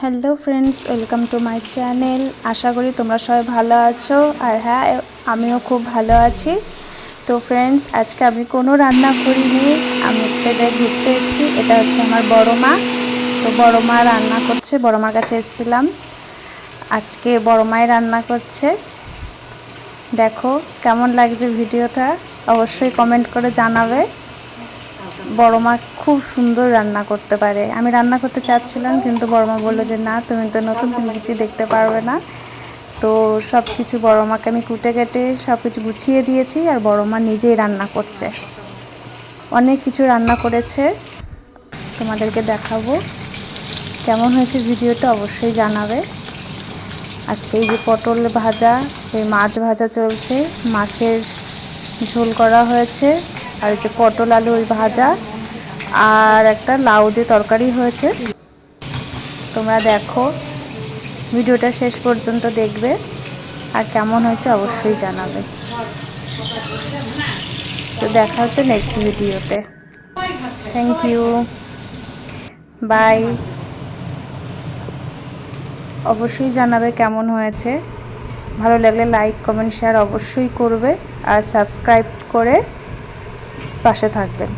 Hello friends, welcome to my channel. আশা করি তোমরা সবাই ভালো আছো। আর হ্যাঁ, আমিও খুব ভালো আছি। তো ফ্রেন্ডস, আজকে আমি কোনো রান্না করিনি, আমি একটা জায়গায় ঘুরতে এসেছি। এটা হচ্ছে আমার বড় মা। তো বড় মা রান্না করছে, বড় মার কাছে এসেছিলাম। আজকে বড় মাই রান্না করছে। দেখো কেমন লাগছে ভিডিওটা, অবশ্যই কমেন্ট করে জানাবে। বড় মা খুব সুন্দর রান্না করতে পারে। আমি রান্না করতে চাচ্ছিলাম, কিন্তু বড় মা বললো যে না, তুমি তো নতুন, তুমি কিছু দেখতে পারবে না। তো সব কিছু বড় মাকে আমি কুটে কেটে সব কিছু গুছিয়ে দিয়েছি, আর বড় মা নিজেই রান্না করছে। অনেক কিছু রান্না করেছে, তোমাদেরকে দেখাবো কেমন হয়েছে। ভিডিওটা অবশ্যই জানাবে। আজকে এই যে পটল ভাজা, এই মাছ ভাজা চলছে, মাছের ঝোল করা হয়েছে, আর এই যে পটল আলু ওই ভাজা, আর একটা লাউ দিয়ে তরকারি হয়েছে। তোমরা দেখো, ভিডিওটা শেষ পর্যন্ত দেখবে, আর কেমন হয়েছে অবশ্যই জানাবে। তো দেখা হচ্ছে নেক্সট ভিডিওতে। Thank you, bye. অবশ্যই জানাবে কেমন হয়েছে। ভালো লাগলে লাইক, কমেন্ট, শেয়ার অবশ্যই করবে, আর সাবস্ক্রাইব করে পাশে থাকবেন।